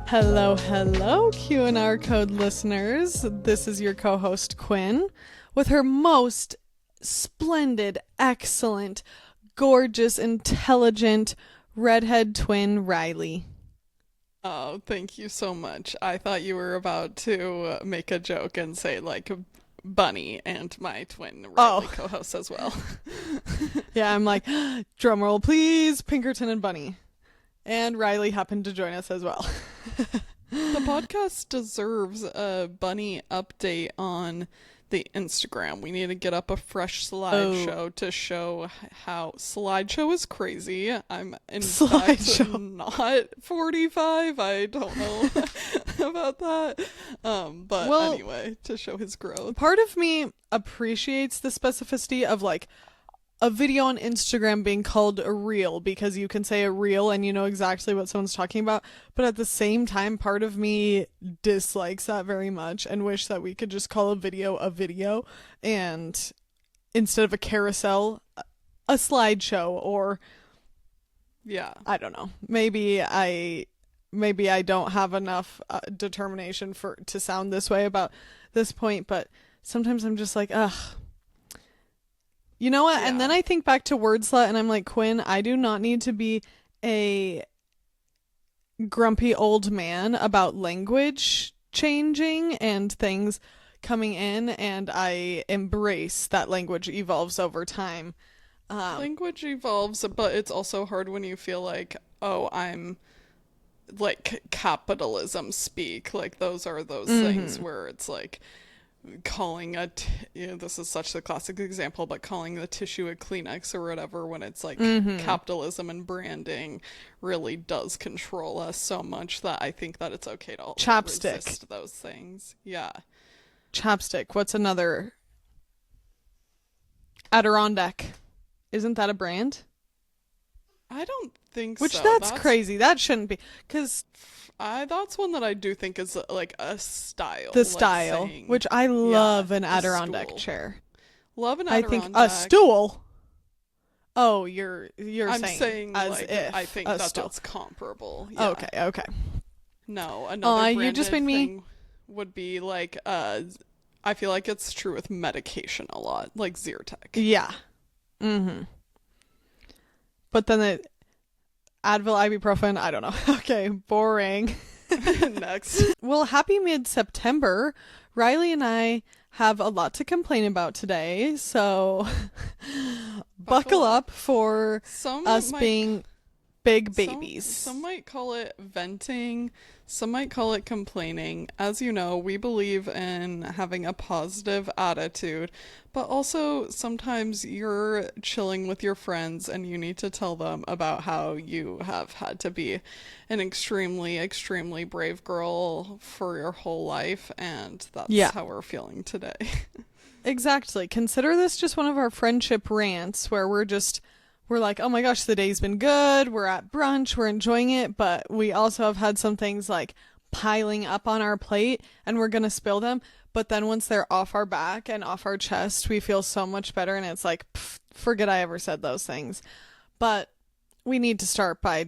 Hello, hello, Q&R Code listeners. This is your co-host, Quinn, with her most splendid, excellent, gorgeous, intelligent redhead twin, Riley. Oh, thank you so much. I thought you were about to make a joke and say, like, Bunny and my twin Riley co-host as well. Yeah, I'm like, drum roll, please, Pinkerton and Bunny. And Riley happened to join us as well. The podcast deserves a Bunny update on the Instagram. We need to get up a fresh slideshow to show how slideshow is crazy. I'm in fact not 45. I don't know about that. But anyway, to show his growth. Part of me appreciates the specificity of like a video on Instagram being called a reel because you can say a reel and you know exactly what someone's talking about. But at the same time, part of me dislikes that very much and wish that we could just call a video and instead of a carousel, a slideshow or I don't know. Maybe I don't have enough determination to sound this way about this point, but sometimes I'm just like, ugh. You know what? Yeah. And then I think back to Word Slut and I'm like, Quinn, I do not need to be a grumpy old man about language changing and things coming in, and I embrace that language evolves over time. Language evolves, but it's also hard when you feel like, oh, I'm like capitalism speak. Like those are those things where it's like, calling this is such a classic example, but calling the tissue a Kleenex or whatever when it's like capitalism and branding really does control us so much that I think that it's okay to resist those things. Yeah. Chapstick. What's another? Adirondack. Isn't that a brand? I don't think so. That's crazy. That shouldn't be, because that's one that I do think is like a style. The style, which I love an Adirondack chair. Love an Adirondack. I think a stool. Oh, you're I'm saying as like, if I think that's comparable. Yeah. Okay. No, another you just made thing would be like I feel like it's true with medication a lot, like Zyrtec. Yeah. But then the Advil, ibuprofen, I don't know. Okay, boring. Next. Well, happy mid-September. Riley and I have a lot to complain about today, so buckle up for us being big babies. Some might call it venting. Some might call it complaining. As you know, we believe in having a positive attitude, but also sometimes you're chilling with your friends and you need to tell them about how you have had to be an extremely, extremely brave girl for your whole life, and that's how we're feeling today. Exactly. Consider this just one of our friendship rants where we're like, oh my gosh, the day's been good. We're at brunch. We're enjoying it. But we also have had some things like piling up on our plate and we're going to spill them. But then once they're off our back and off our chest, we feel so much better. And it's like, forget I ever said those things. But we need to start by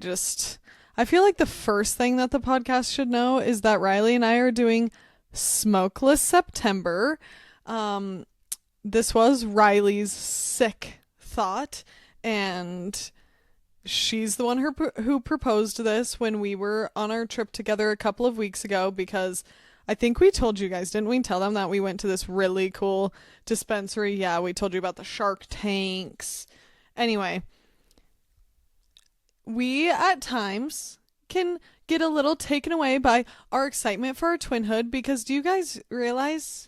I feel like the first thing that the podcast should know is that Riley and I are doing Smokeless September. This was Riley's sick thought. And she's the one who proposed this when we were on our trip together a couple of weeks ago, because I think we told you guys, didn't we tell them that we went to this really cool dispensary? Yeah, we told you about the shark tanks. Anyway, we at times can get a little taken away by our excitement for our twinhood, because do you guys realize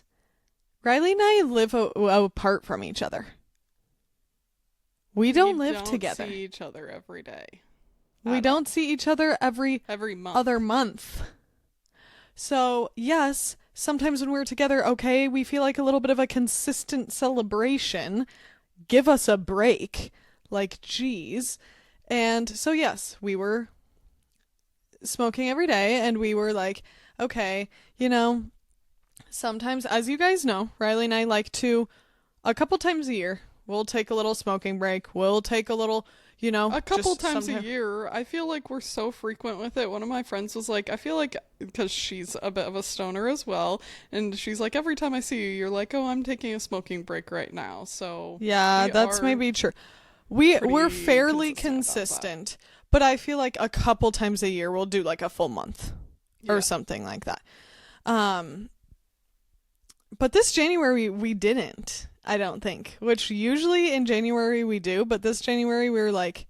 Riley and I live apart from each other? We don't live together. We don't see each other every day. We don't see each other every month. Other month. So, yes, sometimes when we're together, okay, we feel like a little bit of a consistent celebration. Give us a break. Like, geez. And so, yes, we were smoking every day, and we were like, okay, sometimes, as you guys know, Riley and I like to, a couple times a year, We'll take a little smoking break. We'll take a little, A couple just times a sometime. year. I feel like we're so frequent with it. One of my friends was like, I feel like, because she's a bit of a stoner as well, and she's like, every time I see you, you're like, oh, I'm taking a smoking break right now. So Yeah, we that's are maybe true. We're pretty fairly consistent about that. consistent, but I feel like a couple times a year we'll do like a full month or Yeah. something like that. Um, but this January we didn't, I don't think, which usually in January we do, but this January we were like,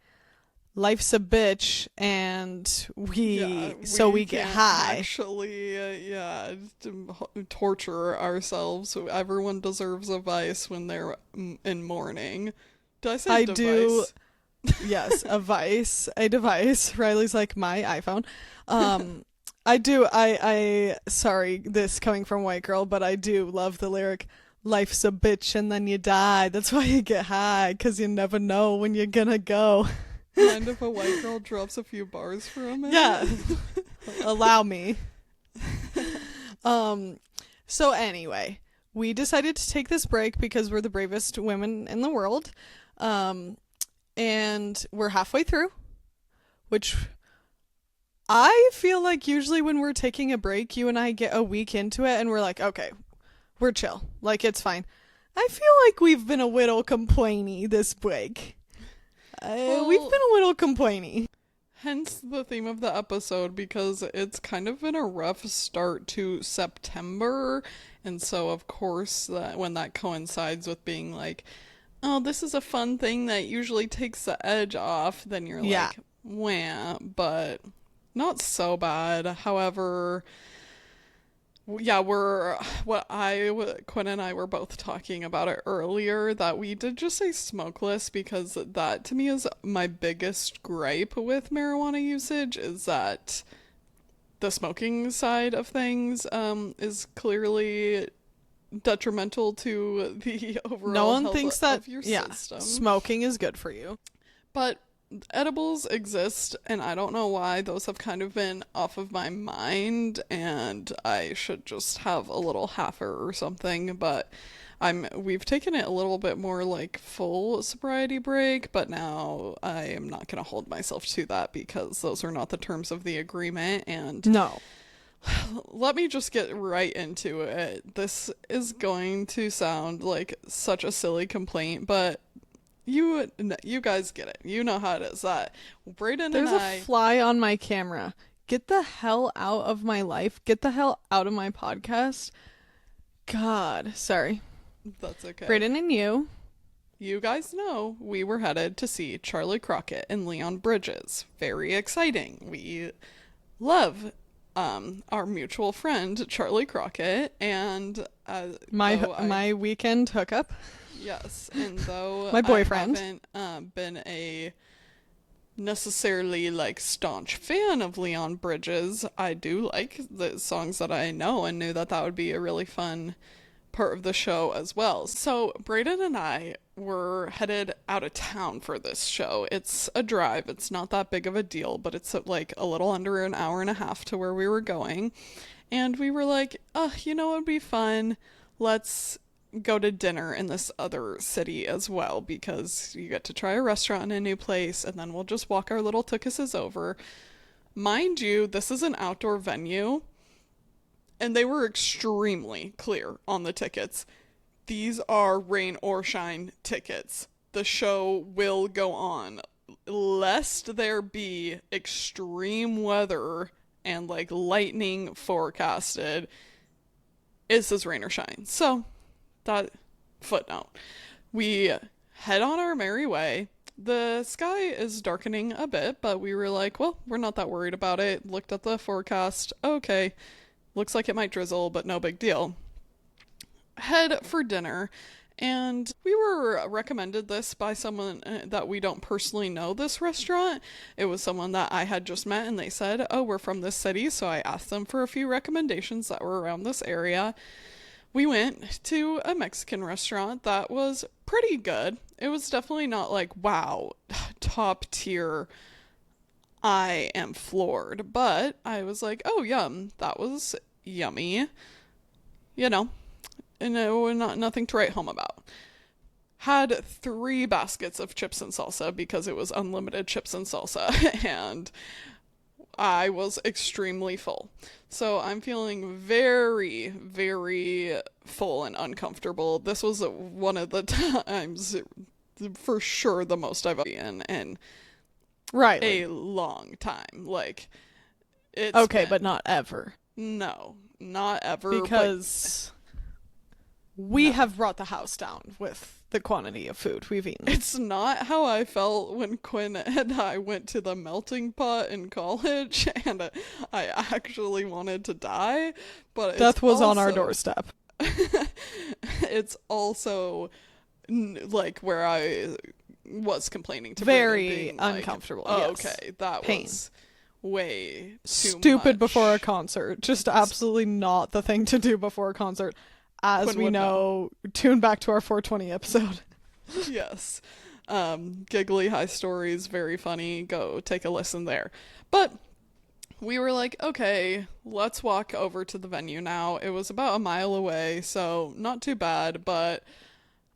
life's a bitch and Yeah, we we get can't high. actually, torture ourselves. Everyone deserves a vice when they're in mourning. Did I say I do, device? yes, a device. Riley's like my iPhone. Um, I do, sorry, this coming from white girl, but I do love the lyric, life's a bitch and then you die. That's why you get high, 'cause you never know when you're gonna go. Mind if a white girl drops a few bars from Yeah, it? allow me. Um, so anyway, we decided to take this break because we're the bravest women in the world. Um, and we're halfway through, which I feel like usually when we're taking a break, you and I get a week into it and we're like, okay, we're chill. Like, it's fine. I feel like we've been a little complainy this break. We've Well, been a little complainy. hence the theme of the episode, because it's kind of been a rough start to September. And so, of course, that when that coincides with being like, oh, this is a fun thing that usually takes the edge off, then you're Yeah. like, wah, but not so bad. However, yeah, Quinn and I were both talking about it earlier, that we did just say smokeless, because that to me is my biggest gripe with marijuana usage, is that the smoking side of things is clearly detrimental to the No overall one health thinks that, of your yeah, system. smoking is good for you. But edibles exist, and I don't know why those have kind of been off of my mind, and I should just have a little halfer or something. But we've taken it a little bit more like full sobriety break, but now I am not going to hold myself to that, because those are not the terms of the agreement. And No. let me just get right into it. This is going to sound like such a silly complaint, but you guys get it. You know how it is. That Brayden and There's a I. fly on my camera. Get the hell out of my life. Get the hell out of my podcast. God, sorry. That's okay. Brayden and you. You guys know we were headed to see Charlie Crockett and Leon Bridges. Very exciting. We love our mutual friend Charlie Crockett, and My weekend hookup. yes, and though My boyfriend. I haven't been a necessarily like staunch fan of Leon Bridges, I do like the songs that I know, and knew that that would be a really fun part of the show as well. So Brayden and I were headed out of town for this show. It's a drive. It's not that big of a deal, but it's like a little under an hour and a half to where we were going. And we were like, oh, it would be fun. Let's go to dinner in this other city as well, because you get to try a restaurant in a new place, and then we'll just walk our little tukuses over. Mind you, this is an outdoor venue, and they were extremely clear on the tickets. These are rain or shine tickets. The show will go on, lest there be extreme weather and like lightning forecasted. Is this rain or shine? So, that footnote. We head on our merry way. The sky is darkening a bit, but we were like, well, we're not that worried about it. Looked at the forecast. Okay, looks like it might drizzle, but no big deal. Head for dinner, and we were recommended this by someone that we don't personally know, this restaurant. It was someone that I had just met, and they said, oh, we're from this city, so I asked them for a few recommendations that were around this area. We went to a Mexican restaurant that was pretty good. It was definitely not like, wow, top tier, I am floored. But I was like, oh, yum, that was yummy. And nothing to write home about. had 3 baskets of chips and salsa because it was unlimited chips and salsa, and I was extremely full. So I'm feeling very, very full and uncomfortable. This was one of the times, for sure, the most I've been in Right. a long time. Like, it's Okay, been, but not ever. no, not ever. Because we have brought the house down with the quantity of food we've eaten. It's not how I felt when Quinn and I went to the melting pot in college, and I actually wanted to die. But Death was also, on our doorstep. It's also like where I was complaining to Very Brittany, being uncomfortable. Like, oh, yes. okay, that Pain. was way too Stupid much. before a concert. Just absolutely not the thing to do before a concert. As Quinn we would know, tune back to our 420 episode. Yes. Giggly High Stories, very funny. Go take a listen there. But we were like, okay, let's walk over to the venue now. It was about a mile away, so not too bad, but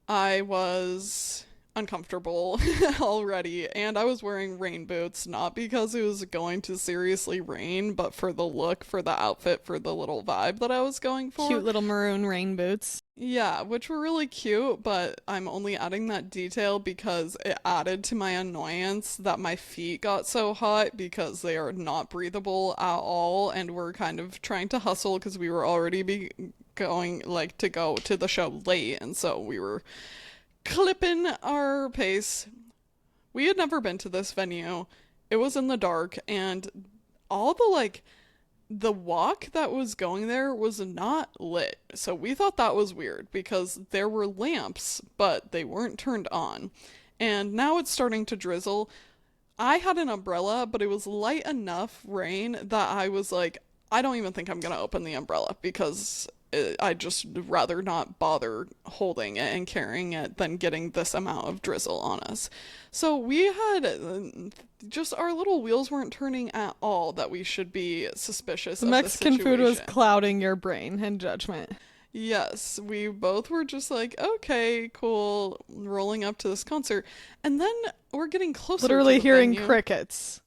I was uncomfortable already, and I was wearing rain boots, not because it was going to seriously rain, but for the look, for the outfit, for the little vibe that I was going for. Cute little maroon rain boots. Yeah, which were really cute, but I'm only adding that detail because it added to my annoyance that my feet got so hot because they are not breathable at all, and we're kind of trying to hustle because we were already going, like, to go to the show late, and so we were clipping our pace. We had never been to this venue. It was in the dark, and all the walk that was going there was not lit. So we thought that was weird because there were lamps, but they weren't turned on. And now it's starting to drizzle. I had an umbrella, but it was light enough rain that I was like, I don't even think I'm going to open the umbrella because I just rather not bother holding it and carrying it than getting this amount of drizzle on us. So we had just our little wheels weren't turning at all that we should be suspicious The of Mexican the food was situation. clouding your brain and judgment. Yes, we both were just like, okay, cool, rolling up to this concert. And then we're getting closer Literally to the hearing venue. crickets.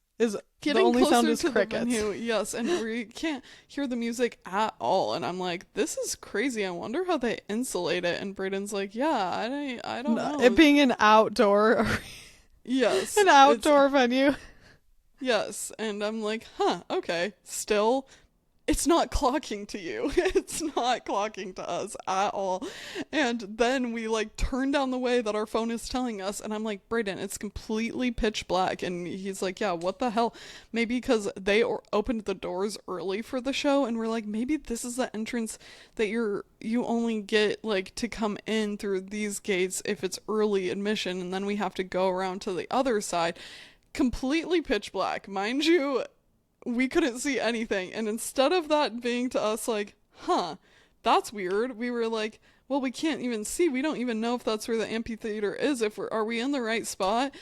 Getting the only closer sound is to crickets. the venue, yes, and we can't hear the music at all. And I'm like, this is crazy. I wonder how they insulate it. And Braden's like, yeah, I don't know. It being an outdoor Yes, an outdoor venue. yes, and I'm like, huh, okay. Still, it's not clocking to you. It's not clocking to us at all. And then we like turn down the way that our phone is telling us, and I'm like, Brayden, it's completely pitch black. And he's like, yeah, what the hell? Maybe because they opened the doors early for the show, and we're like, maybe this is the entrance that you only get like to come in through these gates if it's early admission, and then we have to go around to the other side. Completely pitch black, mind you. We couldn't see anything, and instead of that being to us like, huh, that's weird, we were like, well, we can't even see, we don't even know if that's where the amphitheater is, are we in the right spot?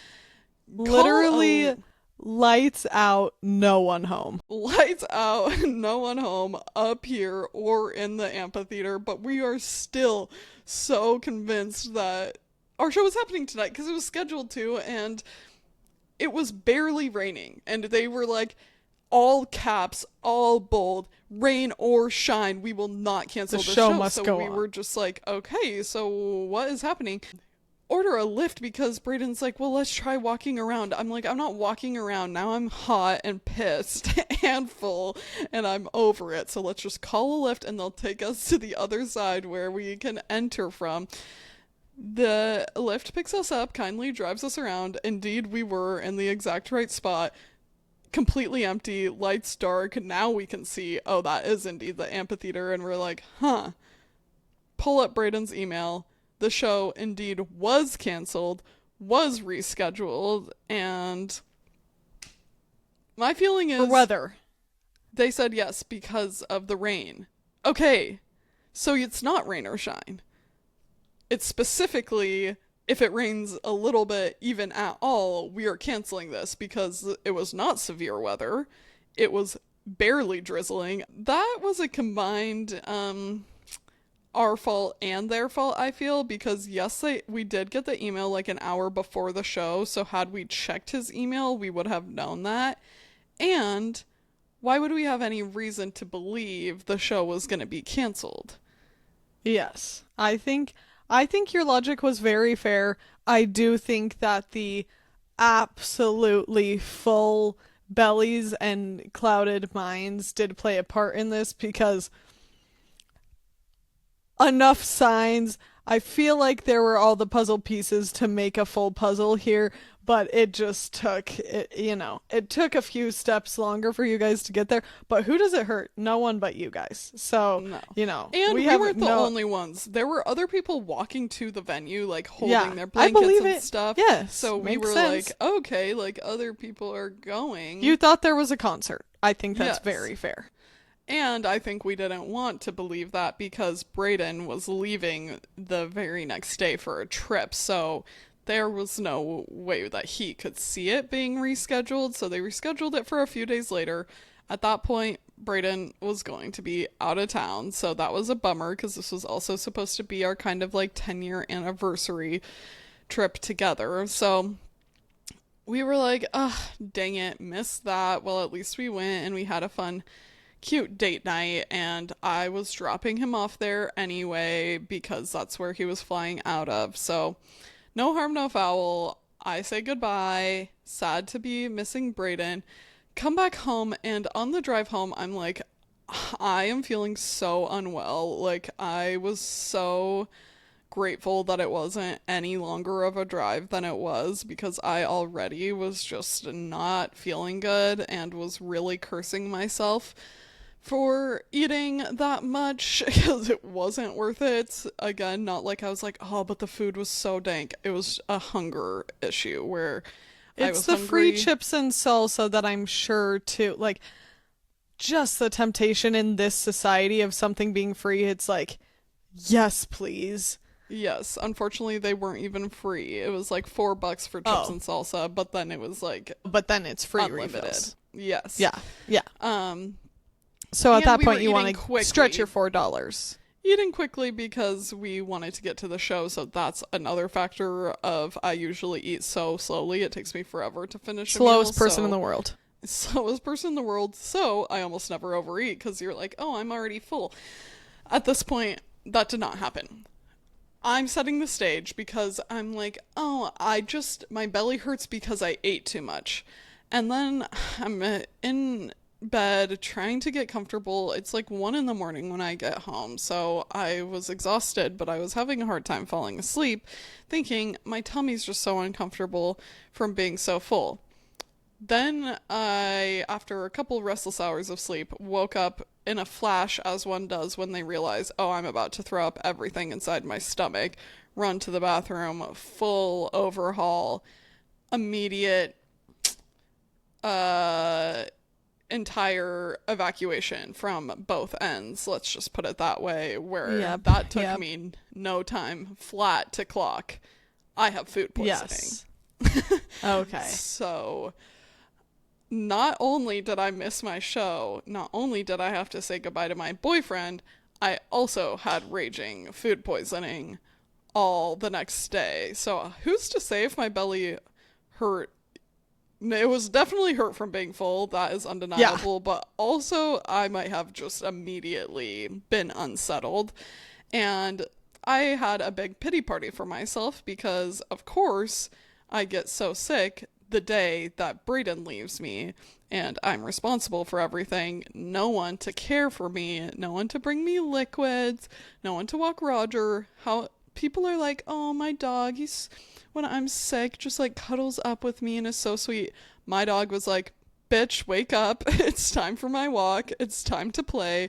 Literally lights out, no one home. Lights out, no one home up here or in the amphitheater, but we are still so convinced that our show was happening tonight because it was scheduled to, and it was barely raining, and they were like, all caps, all bold, rain or shine, we will not cancel the show. Must so go we on. were just like, okay, so what is happening? Order a lift because Braden's like, well, let's try walking around. I'm like, I'm not walking around. Now I'm hot and pissed and full and I'm over it. So let's just call a lift and they'll take us to the other side where we can enter from. The lift picks us up, kindly drives us around. Indeed, we were in the exact right spot. Completely empty, lights dark. Now we can see, oh, that is indeed the amphitheater, and we're like, huh. Pull up Braden's email. The show indeed was canceled, was rescheduled, and my feeling is For weather. they said yes because of the rain. Okay, so it's not rain or shine. It's specifically, if it rains a little bit, even at all, we are canceling this because it was not severe weather. It was barely drizzling. That was a combined, our fault and their fault, I feel, because yes, we did get the email like an hour before the show, so had we checked his email, we would have known that. And why would we have any reason to believe the show was going to be canceled? Yes. I think your logic was very fair. I do think that the absolutely full bellies and clouded minds did play a part in this because enough signs. I feel like there were all the puzzle pieces to make a full puzzle here, but it just took it took a few steps longer for you guys to get there. But who does it hurt? No one but you guys. So, No. And we weren't the only ones. There were other people walking to the venue, like holding their blankets and stuff. Yes. So we were sense. like, okay, like other people are going. You thought there was a concert. I think that's Yes. very fair. And I think we didn't want to believe that because Brayden was leaving the very next day for a trip. So there was no way that he could see it being rescheduled. So they rescheduled it for a few days later. At that point, Brayden was going to be out of town. So that was a bummer because this was also supposed to be our kind of like 10-year anniversary trip together. So we were like, dang it, missed that. Well, at least we went and we had a fun cute date night, and I was dropping him off there anyway because that's where he was flying out of. So no harm, no foul. I say goodbye. Sad to be missing Brayden. Come back home, and on the drive home, I'm like, I am feeling so unwell. Like, I was so grateful that it wasn't any longer of a drive than it was because I already was just not feeling good and was really cursing myself for eating that much because it wasn't worth it. Again, not like I was like, oh, but the food was so dank. It was a hunger issue where I was It's the hungry. free chips and salsa that I'm sure too. Like, just the temptation in this society of something being free. It's like, yes, please. Yes, unfortunately they weren't even free. It was like $4 for chips and salsa, but then it was like But then it's free unlimited. refills. Yes. Yeah. So at And that we point, were you want eating to quickly. stretch your $4. Eating quickly because we wanted to get to the show, so that's another factor of I usually eat so slowly. It takes me forever to finish a meal. Slowest person in the world. Slowest person in the world, so I almost never overeat because you're like, oh, I'm already full. At this point, that did not happen. I'm setting the stage because I'm like, oh, my belly hurts because I ate too much. And then I'm in bed trying to get comfortable. It's like 1 a.m. when I get home. So I was exhausted, but I was having a hard time falling asleep, thinking my tummy's just so uncomfortable from being so full. Then I, after a couple restless hours of sleep, woke up in a flash, as one does when they realize, oh, I'm about to throw up everything inside my stomach, run to the bathroom, full overhaul, immediate, entire evacuation from both ends. Let's just put it that way, where that took me no time flat to clock. I have food poisoning. Yes. Okay. So not only did I miss my show, not only did I have to say goodbye to my boyfriend, I also had raging food poisoning all the next day. So who's to say if my belly hurt? It was definitely hurt from being full. That is undeniable. Yeah. But also I might have just immediately been unsettled. And I had a big pity party for myself because, of course, I get so sick the day that Brayden leaves me, and I'm responsible for everything. No one to care for me, no one to bring me liquids, no one to walk Roger. How people are like, oh, my dog, when I'm sick, just like cuddles up with me and is so sweet. My dog was like, bitch, wake up. It's time for my walk. It's time to play.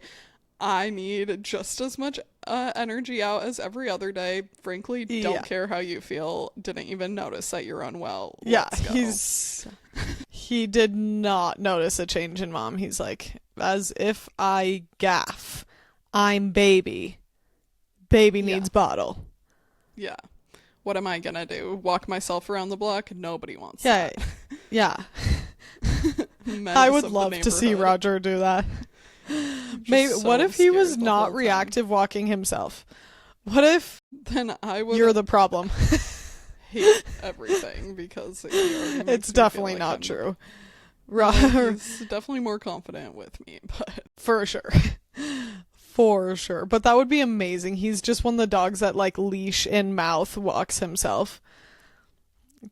I need just as much energy out as every other day. Frankly, don't care how you feel. Didn't even notice that you're unwell. He did not notice a change in mom. He's like, as if I gaff, I'm baby. Baby needs bottle. Yeah. What am I gonna do? Walk myself around the block? Nobody wants that. Yeah. I would love to see Roger do that. Maybe Just what so if he was scared the not whole time. reactive walking himself? What if Then I would you're the problem? hate everything because he already makes It's me definitely feel like not I'm true. He's definitely more confident with me, but For sure. For sure. But that would be amazing. He's just one of the dogs that like leash in mouth walks himself.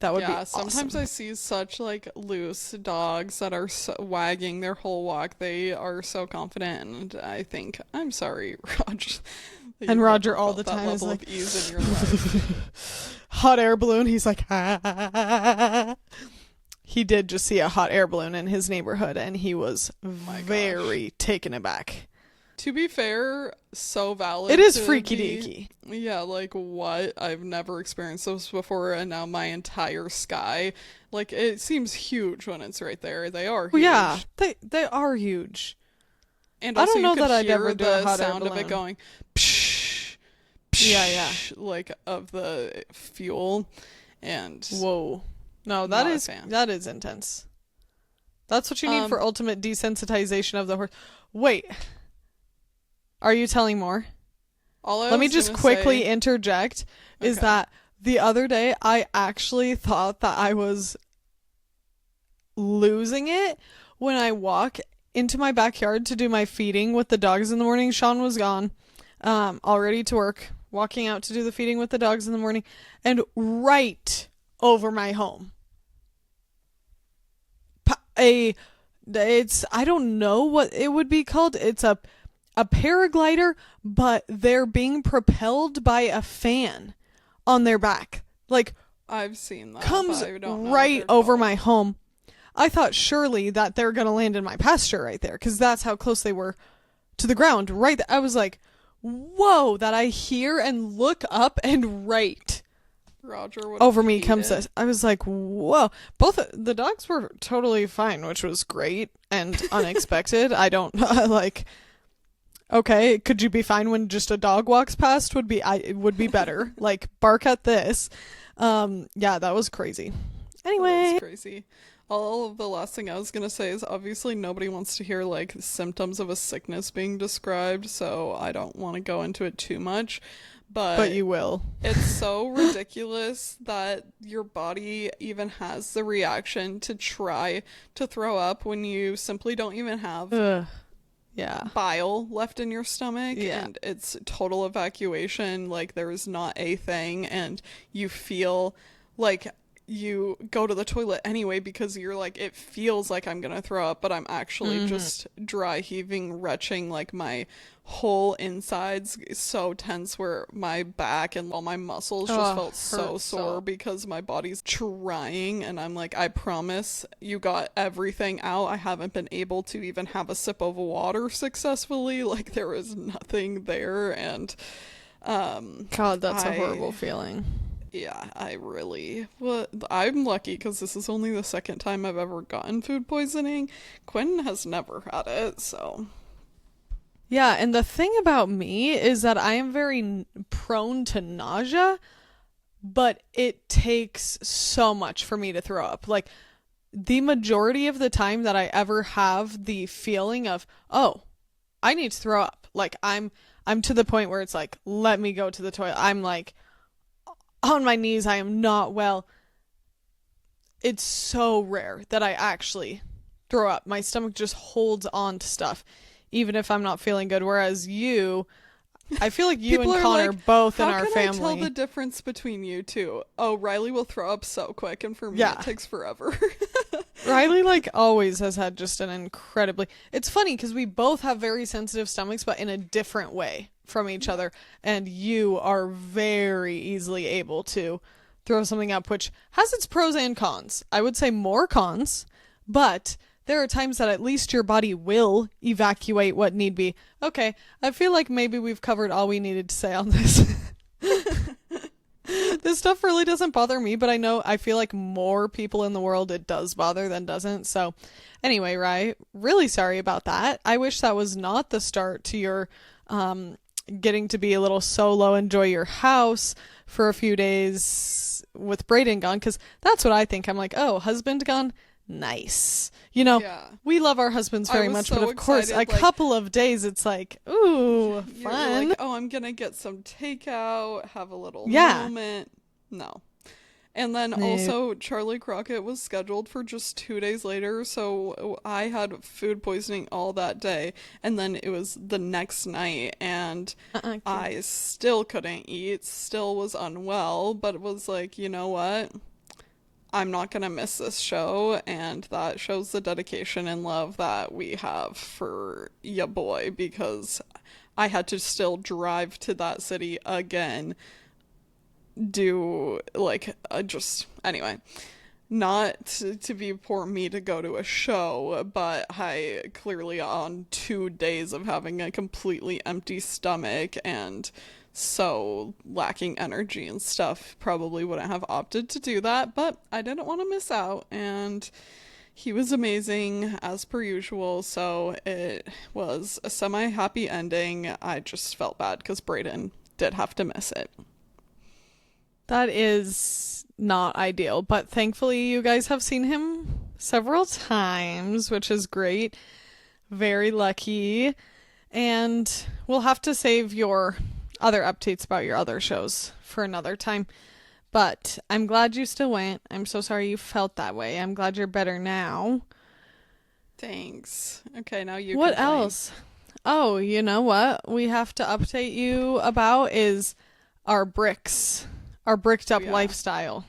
That would be yeah, sometimes awesome. I see such like loose dogs that are wagging their whole walk. They are so confident, and I think, I'm sorry, Roger, that And you've Roger never all felt the that time is level like of ease in your life. hot air balloon. He's like, ah. He did just see a hot air balloon in his neighborhood and he was My gosh. very taken aback. To be fair, so valid. It is to freaky be- deaky. Yeah, like what? I've never experienced this before, and now my entire sky, like it seems huge when it's right there. They are Well, huge. yeah, they are huge. And I also don't you know could that I'd hear ever do a the hot air sound of it balloon. going psh, psh, Yeah. like of the fuel, and Whoa. No, Not a fan. that is intense. That's what you need for Um, ultimate desensitization of the horse. Wait. Are you telling more? all I Let me was just gonna quickly say, interject is Okay. that the other day I actually thought that I was losing it when I walk into my backyard to do my feeding with the dogs in the morning. Sean was gone, all ready to work, walking out to do the feeding with the dogs in the morning, and right over my home, it's I don't know what it would be called. It's a paraglider, but they're being propelled by a fan on their back. Like I've seen that, comes but I don't know what right they're over called. my home. I thought surely that they're going to land in my pasture right there because that's how close they were to the ground. Right. I was like, whoa, that I hear and look up and right Roger would over me hate comes it. this. I was like, whoa. Both the dogs were totally fine, which was great and unexpected. I don't like. Okay, could you be fine when just a dog walks past? It would be better. Like bark at this. Yeah, that was crazy. Anyway, That's crazy. All of the last thing I was gonna say is obviously nobody wants to hear like symptoms of a sickness being described, so I don't want to go into it too much. but you will. It's so ridiculous that your body even has the reaction to try to throw up when you simply don't even have Ugh. Yeah. bile left in your stomach, Yeah. and it's total evacuation, like there is not a thing, and you feel like you go to the toilet anyway because you're like, it feels like I'm gonna throw up, but I'm actually just dry heaving, retching, like my whole insides so tense where my back and all my muscles just felt so hurts sore so. because my body's trying, and I'm like, I promise you got everything out. I haven't been able to even have a sip of water successfully. Like there was nothing there, and God, that's a horrible feeling. yeah, I'm lucky because this is only the second time I've ever gotten food poisoning. Quinn has never had it, so Yeah, and the thing about me is that I am very prone to nausea, but it takes so much for me to throw up. Like the majority of the time that I ever have the feeling of, oh, I need to throw up. Like I'm to the point where it's like, let me go to the toilet. I'm like on my knees, I am not well. It's so rare that I actually throw up. My stomach just holds on to stuff, even if I'm not feeling good. Whereas you, I feel like you people and are Connor like, both in how our can family. I tell the difference between you two? Oh, Riley will throw up so quick, and for me Yeah. it takes forever. Riley, like, always has had just an incredibly. It's funny because we both have very sensitive stomachs, but in a different way from each other. And you are very easily able to throw something up, which has its pros and cons. I would say more cons, but there are times that at least your body will evacuate what need be. Okay, I feel like maybe we've covered all we needed to say on this. This stuff really doesn't bother me, but I feel like more people in the world it does bother than doesn't. So anyway, Rye, really sorry about that. I wish that was not the start to your getting to be a little solo, enjoy your house for a few days with Brayden gone, because that's what I think. I'm like, oh, husband gone? Nice. You know, Yeah. we love our husbands I very was much, but so of course, a excited, like, couple of days, it's like, ooh, you're like, fun. oh, I'm gonna get some takeout, have a little Yeah. moment. No. And then No. also, Charlie Crockett was scheduled for just 2 days later, so I had food poisoning all that day. And then it was the next night, and Cute. I still couldn't eat, still was unwell, but it was like, you know what? I'm not gonna miss this show, and that shows the dedication and love that we have for ya boy, because I had to still drive to that city again, do like just anyway, not to be poor me to go to a show, but I clearly on 2 days of having a completely empty stomach and so lacking energy and stuff probably wouldn't have opted to do that, but I didn't want to miss out, and he was amazing as per usual, so it was a semi happy ending. I just felt bad because Brayden did have to miss it. That is not ideal, but thankfully you guys have seen him several times, which is great. Very lucky. And we'll have to save your other updates about your other shows for another time. But I'm glad you still went. I'm so sorry you felt that way. I'm glad you're better now. Thanks. Okay, now you What complain. else? Oh, you know what we have to update you about is our bricks, our bricked Oh up yeah. lifestyle.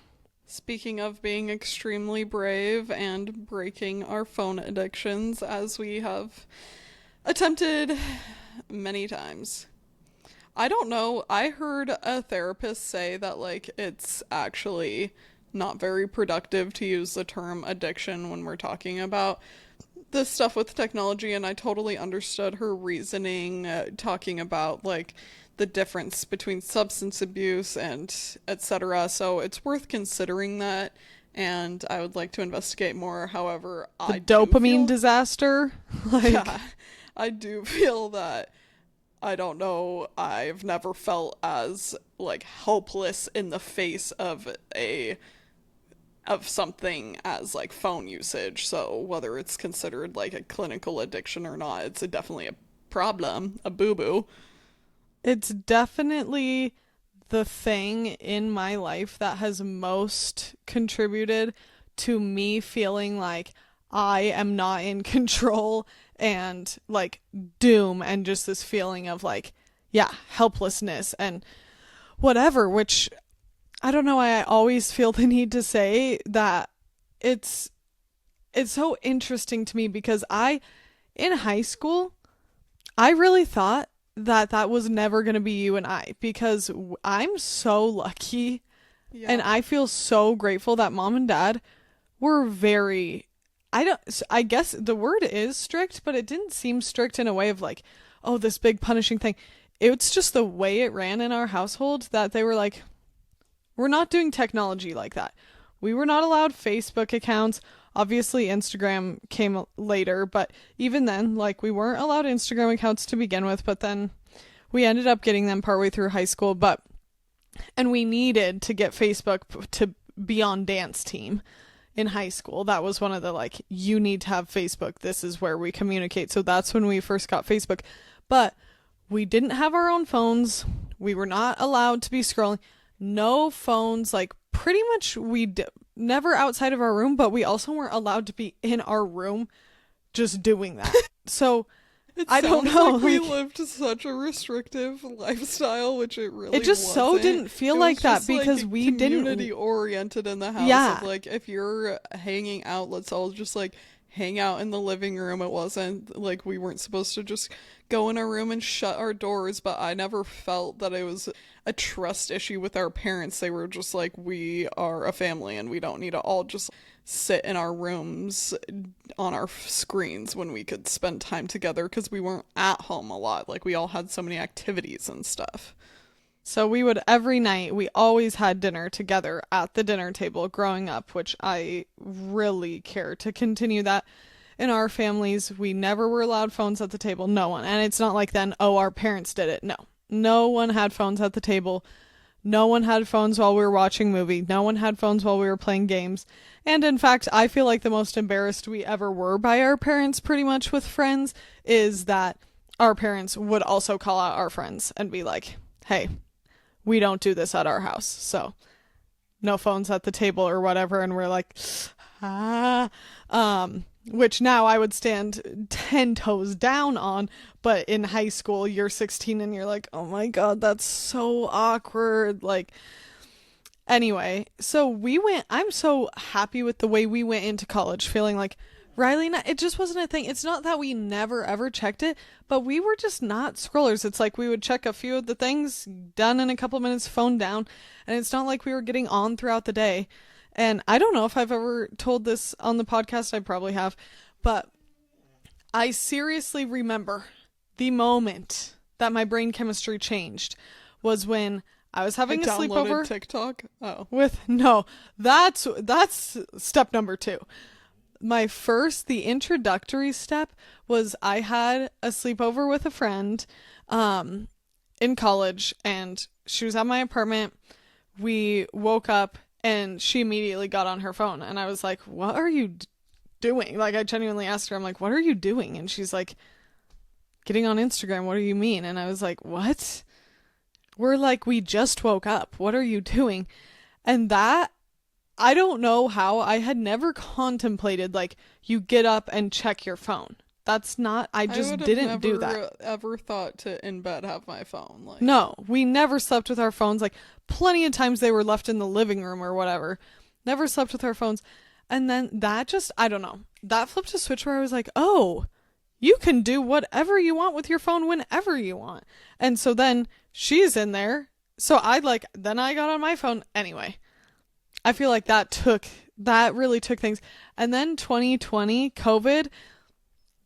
Speaking of being extremely brave and breaking our phone addictions, as we have attempted many times. I don't know. I heard a therapist say that, like, it's actually not very productive to use the term addiction when we're talking about this stuff with technology, and I totally understood her reasoning, talking about, like, the difference between substance abuse and etc. So it's worth considering that, and I would like to investigate more. However, The I do dopamine feel, disaster. Like, yeah, I do feel that I don't know, I've never felt as like helpless in the face of a of something as like phone usage. So whether it's considered like a clinical addiction or not, it's definitely a problem, a boo-boo. it's definitely the thing in my life that has most contributed to me feeling like I am not in control and like doom and just this feeling of like, yeah, helplessness and whatever, which I don't know why I always feel the need to say that it's it's so interesting to me because in high school I really thought that that was never going to be you and I because I'm so lucky and Yeah. I feel so grateful that mom and dad were very I guess the word is strict, but it didn't seem strict in a way of like, oh, this big punishing thing. It's just the way it ran in our household that they were like, we're not doing technology like that. We were not allowed Facebook accounts. Obviously, Instagram came later, but even then, like, we weren't allowed Instagram accounts to begin with, but then we ended up getting them partway through high school. And we needed to get Facebook to be on dance team in high school. That was one of the, like, you need to have Facebook. This is where we communicate. So that's when we first got Facebook. But we didn't have our own phones. We were not allowed to be scrolling. No phones, like pretty much never outside of our room, but we also weren't allowed to be in our room just doing that. So It I don't sounds know, like we like lived such a restrictive lifestyle, which it it really just so wasn't. didn't feel It like was that just because like we community didn't. oriented in the house Yeah, of like, if you're hanging out, let's all just like hang out in the living room. It wasn't like we weren't supposed to just go in our room and shut our doors, but I never felt that it was a trust issue with our parents. They were just like, we are a family and we don't need to all just sit in our rooms on our screens when we could spend time together because we weren't at home a lot. Like, we all had so many activities and stuff. so we would every night, we always had dinner together at the dinner table growing up, which I really care to continue that in our families. We never were allowed phones at the table. No one. And it's not like then, oh, our parents did it. No. No one had phones at the table. No one had phones while we were watching movie. No one had phones while we were playing games. And in fact, I feel like the most embarrassed we ever were by our parents pretty much with friends is that our parents would also call out our friends and be like, hey, we don't do this at our house. So no phones at the table or whatever. And we're like, ah, which now I would stand 10 toes down on. But in high school, you're 16 and you're like, oh my God, that's so awkward. Like, anyway, so I'm so happy with the way we went into college, feeling like Riley, it just wasn't a thing. It's not that we never ever checked it, but we were just not scrollers. It's like we would check a few of the things, done in a couple minutes, phone down, and it's not like we were getting on throughout the day. And I don't know if I've ever told this on the podcast. I probably have, but I seriously remember the moment that my brain chemistry changed was when I was having a sleepover. TikTok? Oh. No, that's step number 2. The introductory step was I had a sleepover with a friend in college, and she was at my apartment. We woke up and she immediately got on her phone, and I was like, what are you doing? Like, I genuinely asked her, I'm like, what are you doing? And she's like, getting on Instagram. What do you mean? And I was like, what? We just woke up. What are you doing? And that, I don't know how. I had never contemplated, like, you get up and check your phone. That's not, I just didn't do that. I would have never ever thought to, in bed, have my phone. Like, no, we never slept with our phones. Like, plenty of times they were left in the living room or whatever. Never slept with our phones. And then that just, I don't know. That flipped a switch where I was like, oh, you can do whatever you want with your phone whenever you want. And so then she's in there. So then I got on my phone. Anyway, I feel like that really took things. And then 2020, COVID,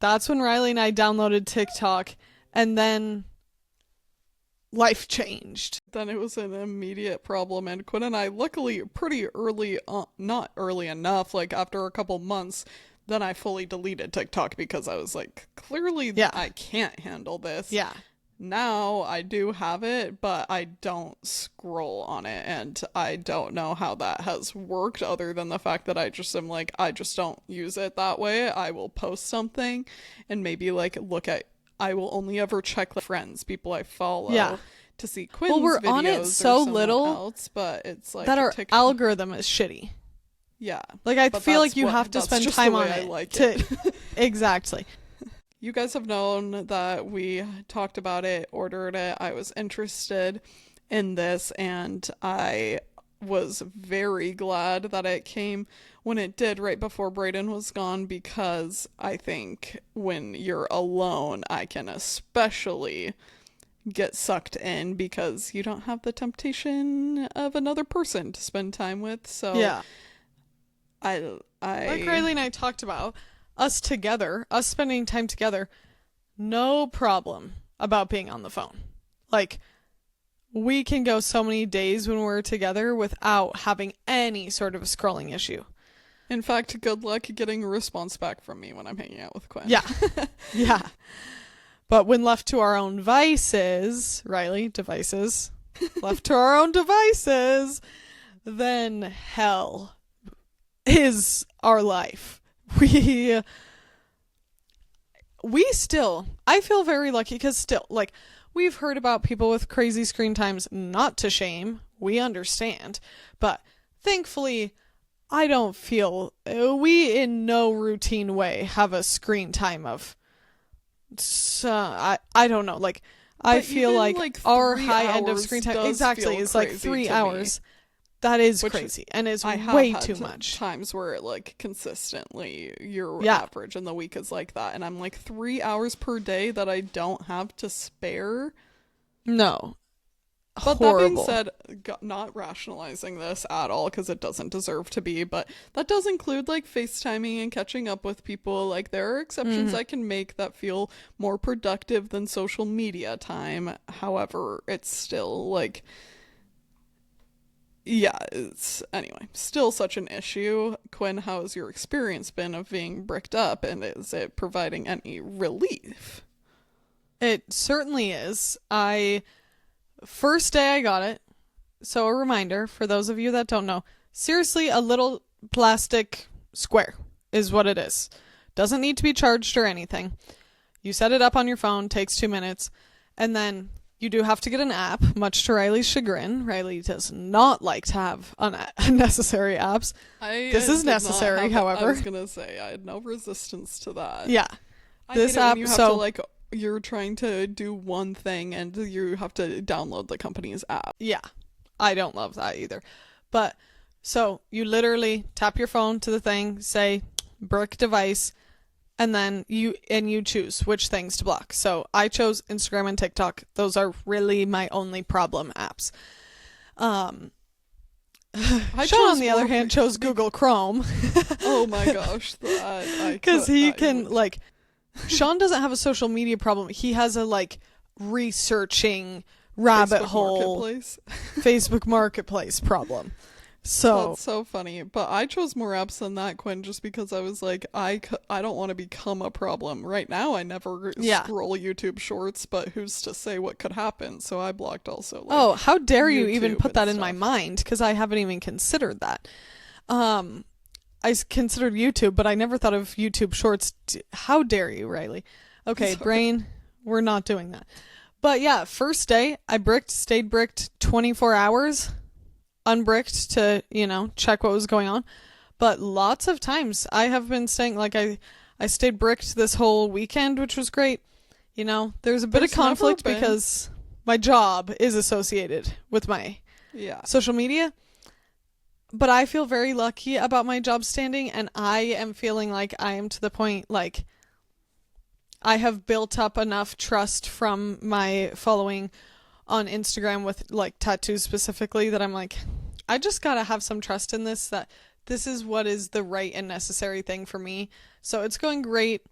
that's when Riley and I downloaded TikTok, and then life changed. Then it was an immediate problem, and Quinn and I, luckily pretty early, not early enough, like after a couple months, then I fully deleted TikTok because I was like, clearly I can't handle this. Yeah. Now I do have it, but I don't scroll on it, and I don't know how that has worked other than the fact that I just am like, I just don't use it that way. I will post something and maybe like I will only ever check friends, people I follow to see Quinn's we're videos on it so or little else, but it's like that our algorithm is shitty. Yeah. Like, I feel like you have to spend time on it. Like it. Exactly. You guys have known that we talked about it, ordered it. I was interested in this, and I was very glad that it came when it did right before Brayden was gone, because I think when you're alone, I can especially get sucked in because you don't have the temptation of another person to spend time with. So yeah. I like Riley and I talked about, us spending time together, no problem about being on the phone. Like, we can go so many days when we're together without having any sort of a scrolling issue. In fact, good luck getting a response back from me when I'm hanging out with Quinn. Yeah. Yeah. But when left to our own devices, left to our own devices, then hell is our life. I feel very lucky because still, like, we've heard about people with crazy screen times, not to shame, we understand, but thankfully I don't feel, we in no routine way have a screen time of, I don't know, like, I feel like our high end of screen time exactly is like 3 hours. That is crazy and is way too much. Times where it like consistently your average in the week is like that, and I'm like 3 hours per day that I don't have to spare. No. But horrible. That being said, not rationalizing this at all because it doesn't deserve to be, but that does include like FaceTiming and catching up with people. Like, there are exceptions I can make that feel more productive than social media time. However, it's still like, yeah, it's anyway, still such an issue. Quinn, how has your experience been of being bricked up, and is it providing any relief? It certainly is. First day I got it, So a reminder for those of you that don't know, seriously, a little plastic square is what it is. Doesn't need to be charged or anything. You set it up on your phone, takes 2 minutes, and then you do have to get an app, much to Riley's chagrin. Riley does not like to have unnecessary apps. This is necessary, however. I was going to say, I had no resistance to that. Yeah. This app, you have to, like, you're trying to do one thing and you have to download the company's app. Yeah. I don't love that either. But, so, you literally tap your phone to the thing, say, brick device, and then you choose which things to block. So I chose Instagram and TikTok. Those are really my only problem apps. Sean, on the other hand, chose Google Chrome. Oh my gosh, because he can like. Sean doesn't have a social media problem. He has a like researching rabbit hole Facebook Marketplace problem. So that's so funny. But I chose more apps than that, Quinn, just because I was like, I don't want to become a problem. Right now, I never scroll YouTube Shorts, but who's to say what could happen? So I blocked also. Like, oh, how dare you YouTube even put that in stuff. my mind? Because I haven't even considered that. I considered YouTube, but I never thought of YouTube Shorts. How dare you, Riley? Okay, Sorry. brain, we're not doing that. But yeah, first day, I stayed bricked 24 hours. Unbricked to, check what was going on. But lots of times I have been staying, like I stayed bricked this whole weekend, which was great. There's a bit of conflict because my job is associated with my social media. But I feel very lucky about my job standing, and I am feeling like I am to the point, like, I have built up enough trust from my following on Instagram with like tattoos specifically that I'm like, I just gotta have some trust in this, that this is what is the right and necessary thing for me. So it's going great.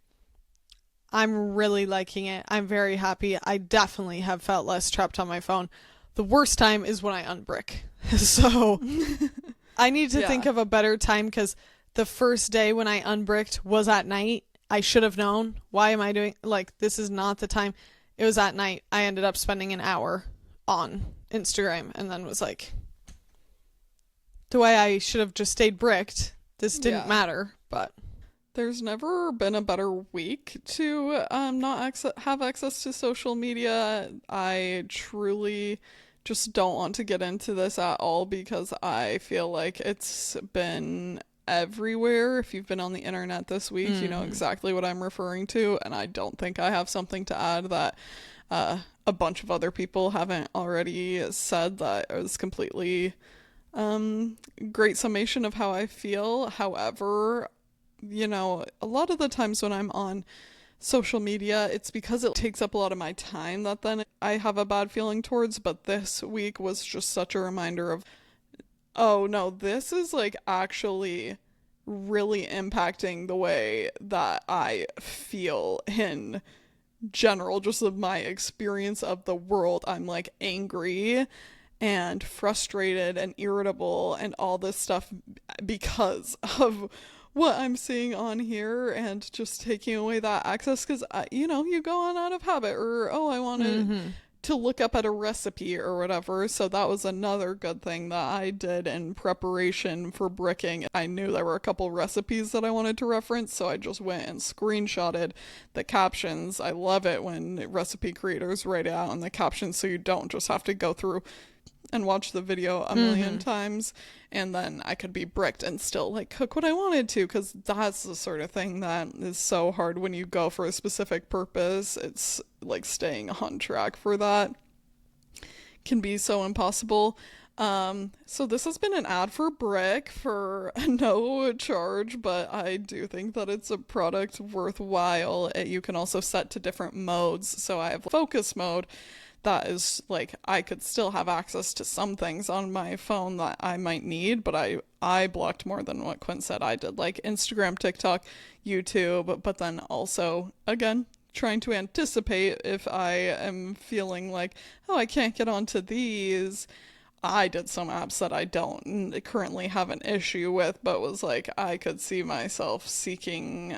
I'm really liking it. I'm very happy. I definitely have felt less trapped on my phone. The worst time is when I unbrick. So I need to think of a better time, because the first day when I unbricked was at night. I should have known. Why am I doing, like, this is not the time. It was at night. I ended up spending an hour on Instagram and then was like, the way I should have just stayed bricked. This didn't matter, but. There's never been a better week to not have access to social media. I truly just don't want to get into this at all, because I feel like it's been everywhere. If you've been on the internet this week, you know exactly what I'm referring to, and I don't think I have something to add that a bunch of other people haven't already said. That is completely great summation of how I feel. However, a lot of the times when I'm on social media, it's because it takes up a lot of my time that then I have a bad feeling towards. But this week was just such a reminder of, oh no, this is like actually really impacting the way that I feel in general, just of my experience of the world. I'm like angry and frustrated and irritable and all this stuff because of what I'm seeing on here, and just taking away that access, because you go on out of habit, or I wanted to look up at a recipe or whatever. So that was another good thing that I did in preparation for bricking. I knew there were a couple recipes that I wanted to reference, so I just went and screenshotted the captions. I love it when recipe creators write it out in the captions, so you don't just have to go through and watch the video a million times, and then I could be bricked and still like cook what I wanted to, because that's the sort of thing that is so hard when you go for a specific purpose. It's like staying on track for that can be so impossible. So this has been an ad for Brick for no charge, but I do think that it's a product worthwhile. You can also set to different modes. So I have focus mode. That is like, I could still have access to some things on my phone that I might need, but I blocked more than what Quinn said I did, like Instagram, TikTok, YouTube, but then also, again, trying to anticipate if I am feeling like, I can't get onto these. I did some apps that I don't currently have an issue with, but was like, I could see myself having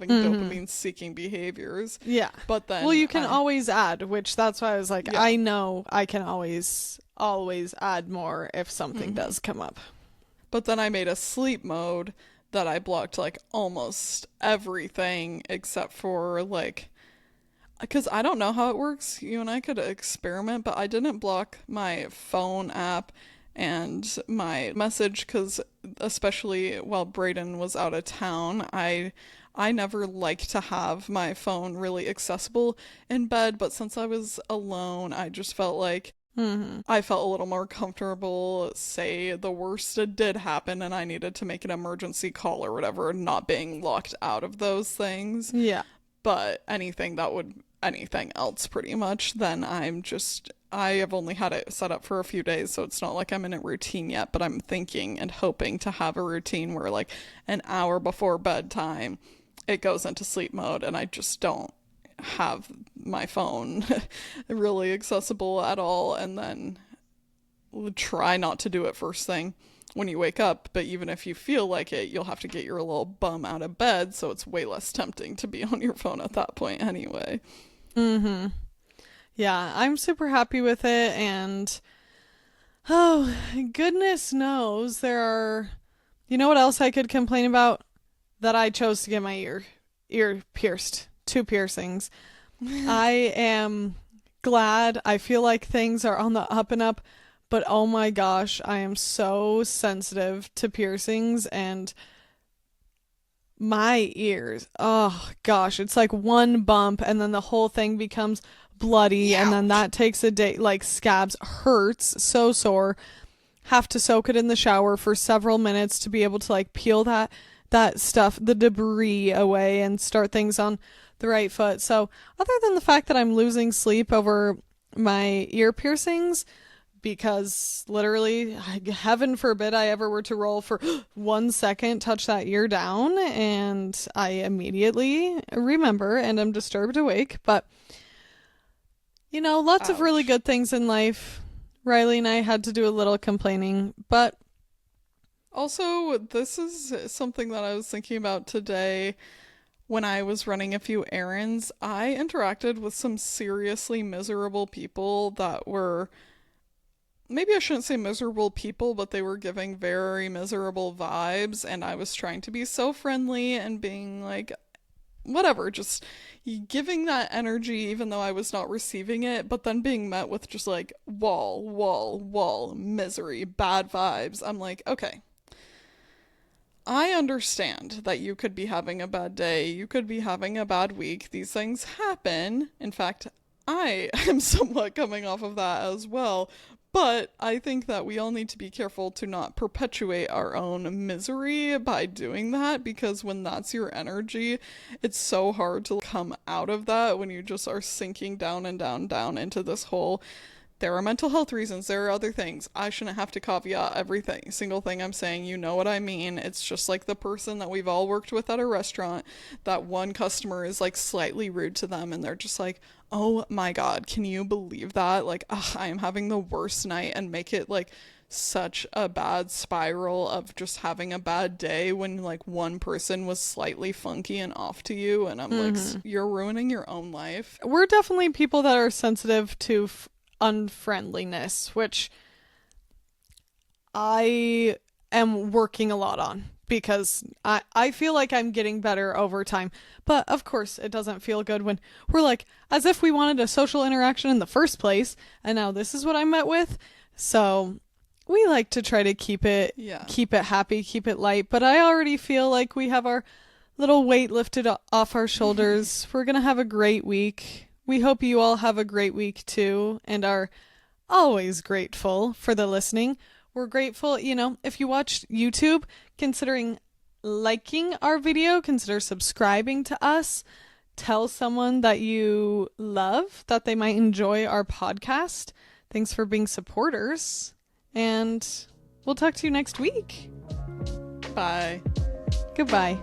dopamine seeking behaviors. Yeah. But then, well, you can always add, which that's why I was like, I know I can always always add more if something does come up. But then I made a sleep mode that I blocked like almost everything except for like, because I don't know how it works. You and I could experiment, but I didn't block my phone app and my message because, especially while Brayden was out of town, I never like to have my phone really accessible in bed, but since I was alone, I just felt like I felt a little more comfortable, say the worst did happen and I needed to make an emergency call or whatever, not being locked out of those things. Yeah. But anything else pretty much, then I have only had it set up for a few days, so it's not like I'm in a routine yet, but I'm thinking and hoping to have a routine where like an hour before bedtime, it goes into sleep mode and I just don't have my phone really accessible at all, and then try not to do it first thing when you wake up. But even if you feel like it, you'll have to get your little bum out of bed, so it's way less tempting to be on your phone at that point anyway. Yeah, I'm super happy with it, and oh, goodness knows there are, you know what else I could complain about? That I chose to get my ear pierced. 2 piercings. I am glad. I feel like things are on the up and up, but oh my gosh, I am so sensitive to piercings, and my ears, oh gosh, it's like one bump and then the whole thing becomes bloody. Ouch. And then that takes a day. Like, scabs, hurts, so sore. Have to soak it in the shower for several minutes to be able to like peel that stuff, the debris away, and start things on the right foot. So other than the fact that I'm losing sleep over my ear piercings, because literally, heaven forbid I ever were to roll for 1 second, touch that ear down, and I immediately remember and am disturbed awake. But, you know, lots of really good things in life. Riley and I had to do a little complaining, but also, this is something that I was thinking about today when I was running a few errands. I interacted with some seriously miserable people that were, maybe I shouldn't say miserable people, but they were giving very miserable vibes, and I was trying to be so friendly and being like, whatever, just giving that energy even though I was not receiving it, but then being met with just like wall, misery, bad vibes. I'm like, okay, I understand that you could be having a bad day, you could be having a bad week. These things happen. In fact, I am somewhat coming off of that as well. But I think that we all need to be careful to not perpetuate our own misery by doing that, because when that's your energy, it's so hard to come out of that when you just are sinking down and down into this hole. There are mental health reasons. There are other things. I shouldn't have to caveat everything, single thing I'm saying. You know what I mean. It's just like the person that we've all worked with at a restaurant. That one customer is like slightly rude to them, and they're just like, oh my God, can you believe that? Like, I am having the worst night, and make it like such a bad spiral of just having a bad day when like one person was slightly funky and off to you. And I'm like, you're ruining your own life. We're definitely people that are sensitive to unfriendliness, which I am working a lot on, because I feel like I'm getting better over time. But of course it doesn't feel good when we're like, as if we wanted a social interaction in the first place, and now this is what I'm met with. So we like to try to keep it happy, keep it light. But I already feel like we have our little weight lifted off our shoulders. We're gonna have a great week. We hope you all have a great week too, and are always grateful for the listening. We're grateful, you know, if you watch YouTube, considering liking our video, consider subscribing to us. Tell someone that you love, that they might enjoy our podcast. Thanks for being supporters, and we'll talk to you next week. Bye. Goodbye.